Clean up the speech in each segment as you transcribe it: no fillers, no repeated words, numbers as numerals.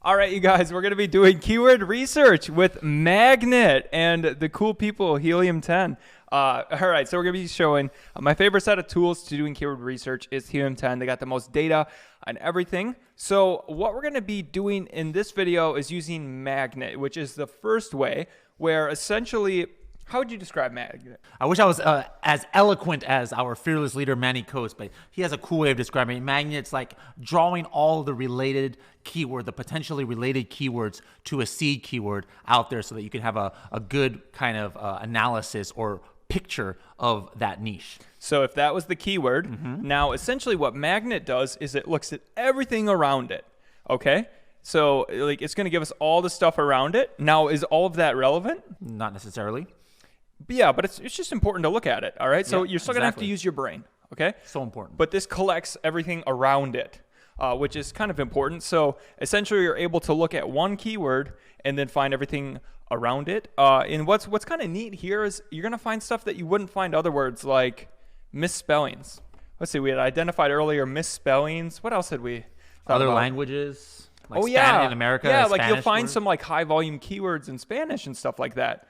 All right, you guys, we're going to be doing keyword research with Magnet and the cool people, Helium 10. All right, so we're going to be showing my favorite set of tools to doing keyword research is Helium 10. They got the most data and everything. So what we're going to be doing in this video is using Magnet, which is the first way where essentially... How would you describe Magnet? I wish I was as eloquent as our fearless leader, Manny Coast, but he has a cool way of describing it. Magnet's like drawing all the related keyword, the potentially related keywords to a seed keyword out there so that you can have a good kind of analysis or picture of that niche. So if that was the keyword, now essentially what Magnet does is it looks at everything around it, okay? So like it's going to give us all the stuff around it. Now, is all of that relevant? Not necessarily. Yeah, but it's just important to look at it, all right? So Yeah, you're still going to have to use your brain, okay? So important. But this collects everything around it, which is kind of important. So essentially, you're able to look at one keyword and then find everything around it. And what's kind of neat here is you're going to find stuff that you wouldn't find other words, like misspellings. Let's see, we had identified earlier misspellings. What else had we thought Other about? languages? Like Oh Spanish yeah, in America. yeah, like Spanish you'll find word. some like high volume keywords in Spanish and stuff like that.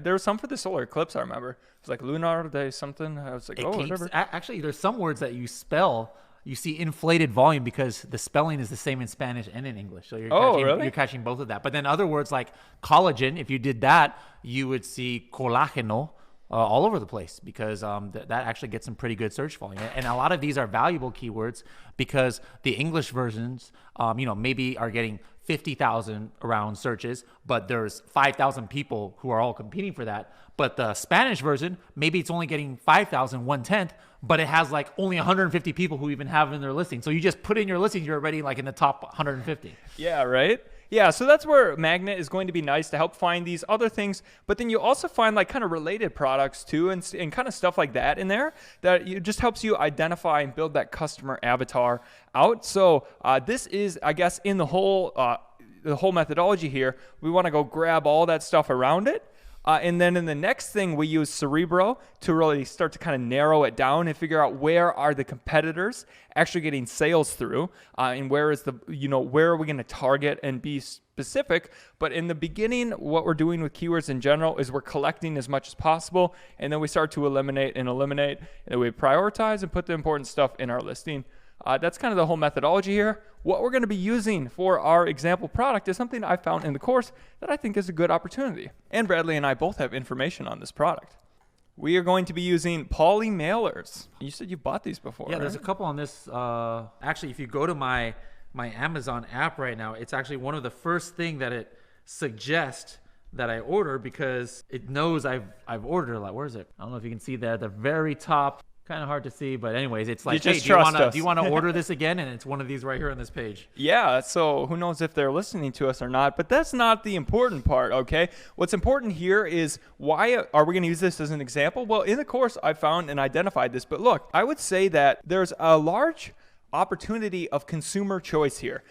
There was some for the solar eclipse. I remember it was like lunar day something. I was like, It oh, keeps, whatever. actually, there's some words that you spell. You see inflated volume because the spelling is the same in Spanish and in English. So really? You're catching both of that. But then other words like collagen, if you did that, you would see colágeno all over the place because that actually gets some pretty good search volume. And a lot of these are valuable keywords because the English versions, maybe are getting 50,000 around searches, but there's 5,000 people who are all competing for that. But the Spanish version, maybe it's only getting 5,000, 1/10, but it has like only 150 people who even have it in their listing. So you just put in your listing, you're already like in the top 150. Yeah, right? Yeah, so that's where Magnet is going to be nice to help find these other things. But then you also find like kind of related products too and kind of stuff like that in there that it just helps you identify and build that customer avatar out. So this is, I guess, in the whole methodology here, we want to go grab all that stuff around it. And then in the next thing, we use Cerebro to really start to kind of narrow it down and figure out where are the competitors actually getting sales through, and where is where are we going to target and be specific. But in the beginning, what we're doing with keywords in general is we're collecting as much as possible, and then we start to eliminate, and then we prioritize and put the important stuff in our listing. That's kind of the whole methodology here. What we're going to be using for our example product is something I found in the course that I think is a good opportunity. And Bradley and I both have information on this product. We are going to be using poly mailers. You said you bought these before, Yeah, right? there's a couple on this. Actually, if you go to my Amazon app right now, it's actually one of the first thing that it suggests that I order because it knows I've ordered a lot. Where is it? I don't know if you can see that at the very top. Kind of hard to see, but anyways, it's like, hey, do you want to order this again? And it's one of these right here on this page. Yeah, so who knows if they're listening to us or not, but that's not the important part, okay? What's important here is why are we going to use this as an example? Well, in the course, I found and identified this, but look, I would say that there's a large opportunity of consumer choice here.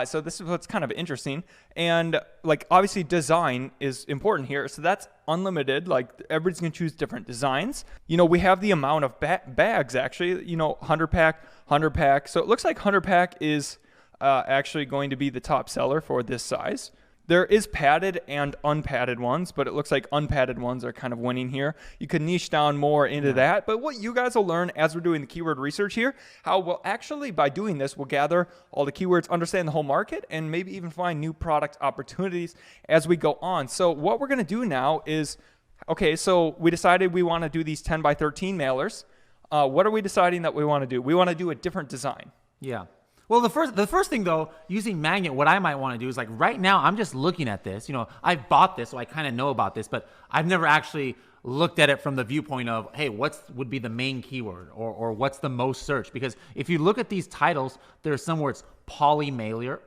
So this is what's kind of interesting. And like obviously design is important here. So that's unlimited. Like everybody's going to choose different designs. We have the amount of bags actually, 100 pack. So it looks like 100 pack is actually going to be the top seller for this size. There is padded and unpadded ones, but it looks like unpadded ones are kind of winning here. You could niche down more into that. But what you guys will learn as we're doing the keyword research here, how we'll actually, by doing this, we'll gather all the keywords, understand the whole market, and maybe even find new product opportunities as we go on. So what we're going to do now is, okay, so we decided we want to do these 10 by 13 mailers. What are we deciding that we want to do? We want to do a different design. Yeah. Well, the first thing though, using Magnet, what I might want to do is like right now I'm just looking at this. I've bought this, so I kind of know about this, but I've never actually looked at it from the viewpoint of, hey, what would be the main keyword or what's the most searched? Because if you look at these titles, there's some where it's poly mailer,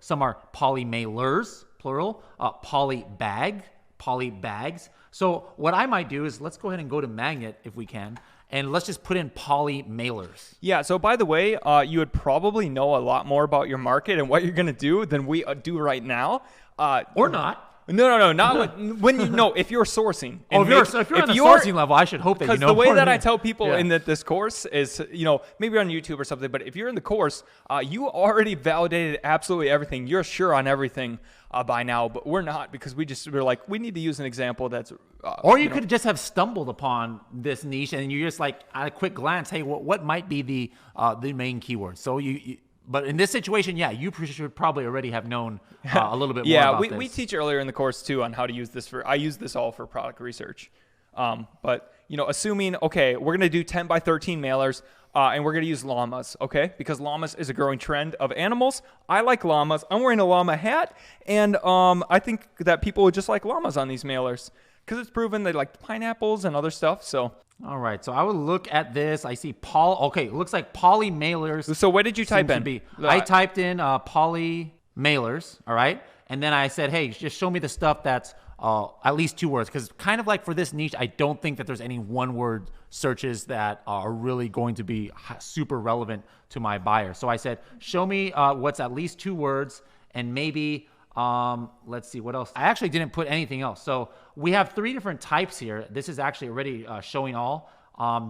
some are poly mailers, plural, poly bags. So what I might do is let's go ahead and go to Magnet if we can. And let's just put in poly mailers. Yeah, so by the way, you would probably know a lot more about your market and what you're going to do than we do right now. Or not. No, not when you know if you're sourcing. Oh, if you're on the sourcing level, I should hope that you know. Because the way more that than I me. tell people Yeah. in this course is, maybe on YouTube or something, but if you're in the course, you already validated absolutely everything. You're sure on everything by now, but we're not, because we're like, we need to use an example that's. Or you could just have stumbled upon this niche and you're just like, at a quick glance, hey, what might be the main keyword? So but in this situation, yeah, you should probably already have known a little bit more about this. We teach earlier in the course too on how to use this I use this all for product research. But assuming, okay, we're going to do 10 by 13 mailers, and we're going to use llamas, okay? Because llamas is a growing trend of animals. I like llamas. I'm wearing a llama hat, and I think that people would just like llamas on these mailers because it's proven they like pineapples and other stuff, so. All right, so I would look at this. I see okay, it looks like poly mailers. So what did you type in? I typed in poly mailers, all right? And then I said, hey, just show me the stuff that's at least 2 words. Because kind of like for this niche, I don't think that there's any one-word searches that are really going to be super relevant to my buyer. So I said, show me what's at least 2 words and maybe... let's see what else. I actually didn't put anything else. So we have 3 different types here. This is actually already showing all.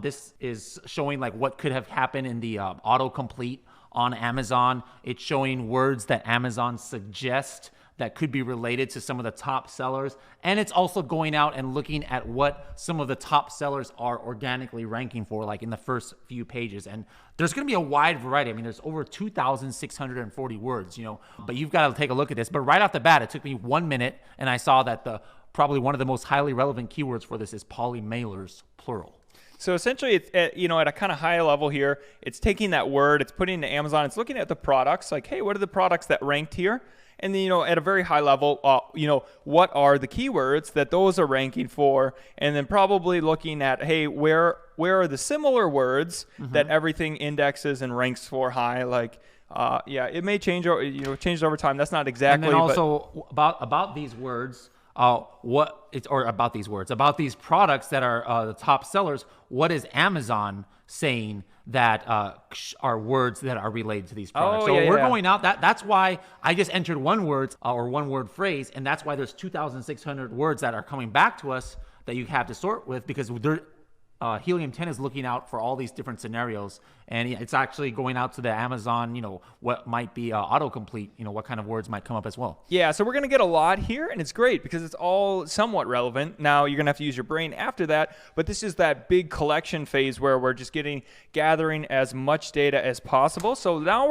This is showing like what could have happened in the autocomplete on Amazon. It's showing words that Amazon suggest that could be related to some of the top sellers. And it's also going out and looking at what some of the top sellers are organically ranking for, like in the first few pages. And there's going to be a wide variety. I mean, there's over 2,640 words, but you've got to take a look at this. But right off the bat, it took me 1 minute and I saw that probably one of the most highly relevant keywords for this is poly mailers, plural. So essentially, it's at a kind of high level here. It's taking that word, it's putting it into Amazon, it's looking at the products, like, hey, what are the products that ranked here? And then, at a very high level, what are the keywords that those are ranking for? And then probably looking at, hey, where are the similar words that everything indexes and ranks for high? Like, it may change, changed over time. That's not exactly. And then also about these words, about these products that are the top sellers. What is Amazon saying that are words that are related to these products? Going out. That's why I just entered 1 word or 1 word phrase, and that's why there's 2,600 words that are coming back to us that you have to sort with, because Helium 10 is looking out for all these different scenarios, and it's actually going out to the Amazon, what might be autocomplete, what kind of words might come up as well. Yeah, so we're going to get a lot here, and it's great because it's all somewhat relevant. Now, you're going to have to use your brain after that, but this is that big collection phase where we're just gathering as much data as possible. So now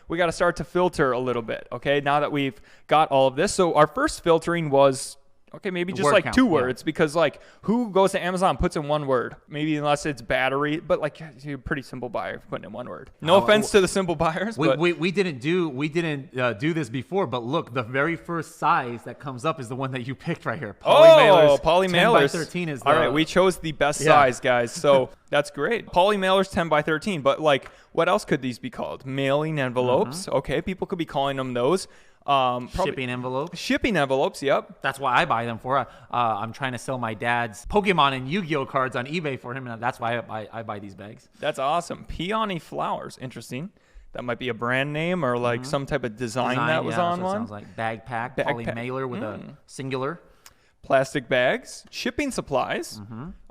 we got to start to filter a little bit, okay, now that we've got all of this. So our first filtering was... okay, maybe just like count, 2 words, because like who goes to Amazon and puts in 1 word? Maybe unless it's battery, but like you're a pretty simple buyer putting in 1 word. No offense to the simple buyers. We didn't do this before, but look, the very first size that comes up is the one that you picked right here. Poly mailers. 10 by 13 is all right. We chose the best size, guys. So that's great. Poly mailers 10 by 13. But like, what else could these be called? Mailing envelopes. Okay, people could be calling them those. Shipping envelopes. Shipping envelopes, yep. That's why I buy them for. I'm trying to sell my dad's Pokemon and Yu-Gi-Oh cards on eBay for him, and that's why I buy these bags. That's awesome. Peony flowers, interesting. That might be a brand name or like some type of design that was on one. Sounds like backpack, poly mailer with a singular. Plastic bags, shipping supplies.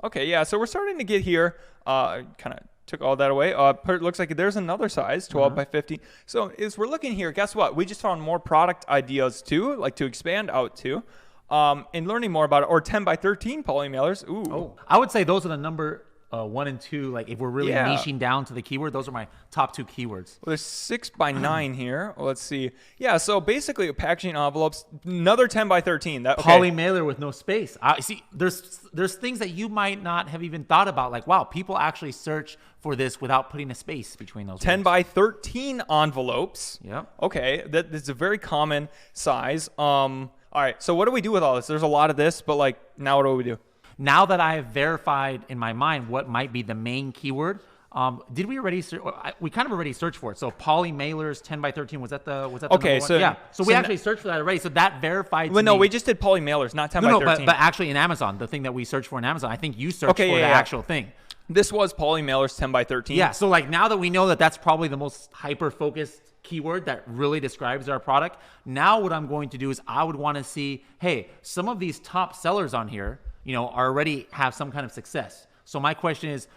Okay, yeah. So we're starting to get here. Kind of took all that away. It looks like there's another size, 12 by 50. So as we're looking here, guess what? We just found more product ideas too, like to expand out to, and learning more about it. Or 10 by 13 poly mailers. Ooh. Oh, I would say those are the number 1 and 2. Like if we're really niching down to the keyword, those are my top 2 keywords. Well, there's 6 by 9 here. Let's see. Yeah. So basically, packaging envelopes. Another 10 by 13. Poly mailer with no space. See, there's things that you might not have even thought about. Like, wow, people actually search for this without putting a space between those 10 words. by 13 envelopes. Yep. Okay, that's a very common size. All right, so what do we do with all this? There's a lot of this, but like now what do we do? Now that I have verified in my mind what might be the main keyword, did we already? We kind of already searched for it. So poly mailers 10 by 13 was that the okay? So yeah, so we actually searched for that already. So that verified. Well, no, we just did poly mailers, not 10 by 13. But actually in Amazon, the thing that we searched for in Amazon, I think you searched for the actual thing. This was polymailers 10 by 13. Yeah. So like now that we know that that's probably the most hyper-focused keyword that really describes our product, now what I'm going to do is I would want to see, hey, some of these top sellers on here, already have some kind of success. So my question is,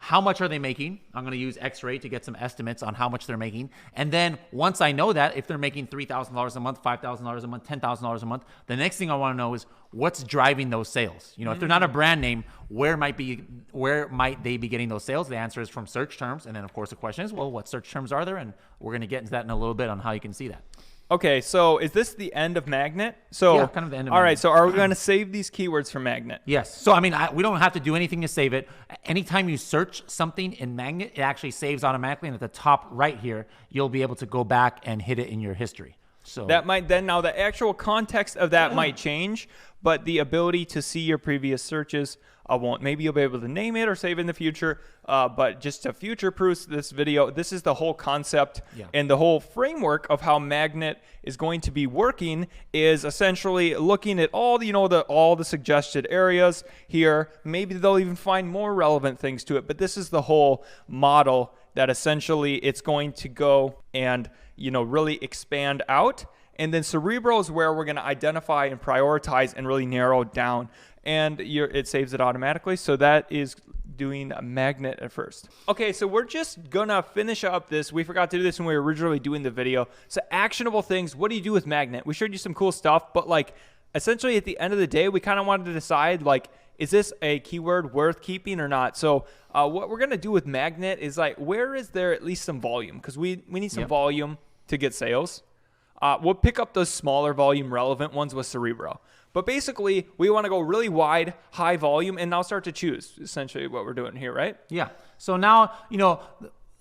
how much are they making? I'm going to use X-Ray to get some estimates on how much they're making. And then once I know that, if they're making $3,000 a month, $5,000 a month, $10,000 a month, the next thing I want to know is what's driving those sales. If they're not a brand name, where might they be getting those sales? The answer is from search terms. And then of course the question is, well, what search terms are there? And we're going to get into that in a little bit on how you can see that. Okay, so is this the end of Magnet? So yeah, kind of the end of all Magnet. right, so are we going to save these keywords for Magnet? Yes. So I mean, we don't have to do anything to save it. Anytime you search something in Magnet, it actually saves automatically, and at the top right here, you'll be able to go back and hit it in your history. So that might then, now the actual context of that might change, but the ability to see your previous searches won't. Maybe you'll be able to name it or save it in the future, but just to future-proof this video, this is the whole concept and the whole framework of how Magnet is going to be working is essentially looking at all the suggested areas here. Maybe they'll even find more relevant things to it, but this is the whole model that essentially it's going to go and really expand out. And then Cerebro is where we're going to identify and prioritize and really narrow down. And it saves it automatically. So that is doing a Magnet at first. Okay, so we're just going to finish up this. We forgot to do this when we were originally doing the video. So actionable things, what do you do with Magnet? We showed you some cool stuff, but like essentially at the end of the day, we kind of wanted to decide like, is this a keyword worth keeping or not? So what we're going to do with Magnet is like, where is there at least some volume? Because we need some volume to get sales. We'll pick up those smaller volume relevant ones with Cerebro. But basically, we want to go really wide, high volume, and now start to choose, essentially what we're doing here, right? Yeah. So now,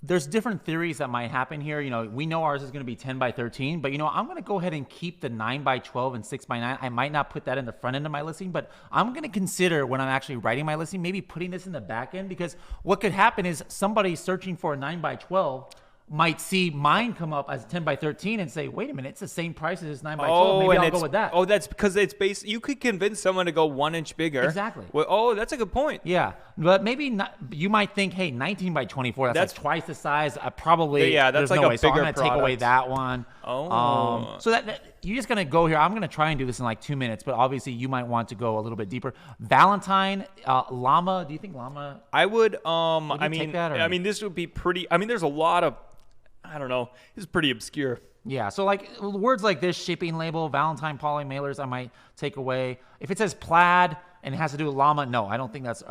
there's different theories that might happen here. We know ours is going to be 10 by 13, but I'm going to go ahead and keep the 9 by 12 and 6 by 9. I might not put that in the front end of my listing, but I'm going to consider when I'm actually writing my listing, maybe putting this in the back end, because what could happen is somebody searching for a 9 by 12 might see mine come up as 10 by 13 and say, wait a minute, it's the same price as 9 by 12. Maybe I'll go with that. Oh, that's because it's based. You could convince someone to go 1 inch bigger. Exactly. Well, that's a good point. Yeah. But maybe not, you might think, hey, 19 by 24, that's like twice the size. Probably, that's there's like no a way. So I'm bigger going to take away that one. Oh. So that you're just going to go here. I'm going to try and do this in like 2 minutes, but obviously you might want to go a little bit deeper. Valentine, llama. Do you think llama? I would, take that, or? I mean, this would be pretty, there's a lot of, I don't know. It's pretty obscure. Yeah. So like words like this, shipping label, Valentine poly mailers, I might take away. If it says plaid and it has to do with llama, no, I don't think that's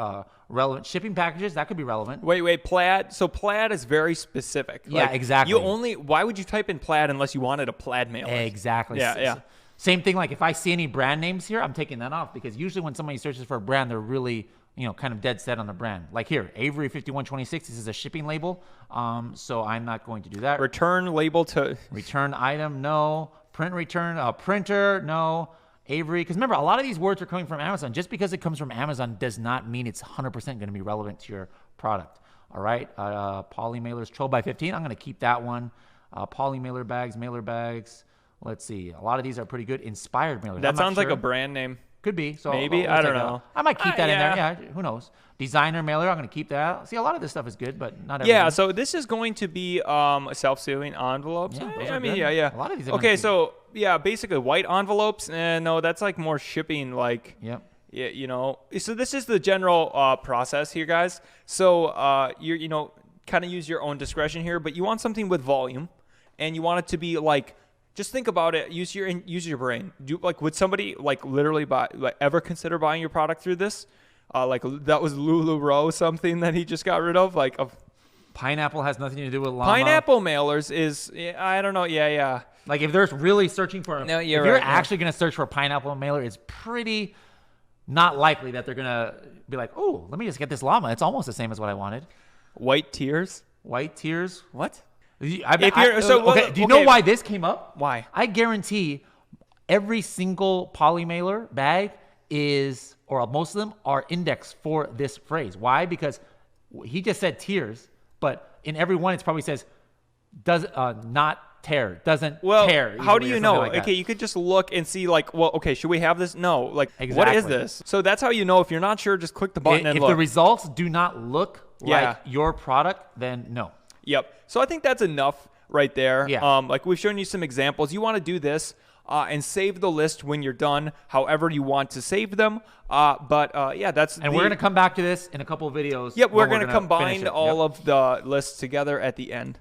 relevant. Shipping packages, that could be relevant. Wait, plaid. So plaid is very specific. Yeah, exactly. Why would you type in plaid unless you wanted a plaid mailer? Exactly. Yeah. Same thing. Like if I see any brand names here, I'm taking that off, because usually when somebody searches for a brand, they're really, kind of dead set on the brand. Like here, Avery 5126, this is a shipping label. So I'm not going to do that. Return label to return item, no. Print return, printer, no. Avery, because remember, a lot of these words are coming from Amazon. Just because it comes from Amazon does not mean it's 100% going to be relevant to your product. All right, poly mailers, 12 by 15. I'm going to keep that one. Poly mailer bags. Let's see. A lot of these are pretty good. Inspired mailers. That sounds like a brand name. Could be. So maybe. I don't know. I might keep that in there. Yeah. Who knows? Designer mailer. I'm going to keep that. See, a lot of this stuff is good, but not everything. Yeah. So this is going to be self-sealing envelopes. Yeah, yeah. A lot of these. Okay. So yeah, basically white envelopes. No, that's like more shipping. Like. Yep. Yeah. So this is the general process here, guys. So you're kind of use your own discretion here, but you want something with volume, and you want it to be like. Just think about it. Use your brain. Would somebody literally ever consider buying your product through this? That was LuLaRoe something that he just got rid of. Pineapple has nothing to do with llama. Pineapple mailers is I don't know. Yeah. Like if they're really searching for if you're actually going to search for a pineapple mailer, it's pretty not likely that they're going to be like, oh, let me just get this llama. It's almost the same as what I wanted. White tears. What? Do you know know why this came up? Why? I guarantee every single poly mailer bag or most of them are indexed for this phrase. Why? Because he just said tears, but in every one it probably says not tear, doesn't Well, tear. how do easily or you something know? like that. Okay, you could just look and see like, well, okay, should we have this? No. Like, what Exactly. is this? So that's how you know. If you're not sure, just click the button and If look. the results do not look Yeah. like your product, then no. Yep. So I think that's enough right there. Yeah. Like we've shown you some examples. You want to do this and save the list when you're done, however you want to save them. Yeah, that's. And we're gonna come back to this in a couple of videos. Yep, we're when gonna finish combine it. all Yep. of the lists together at the end.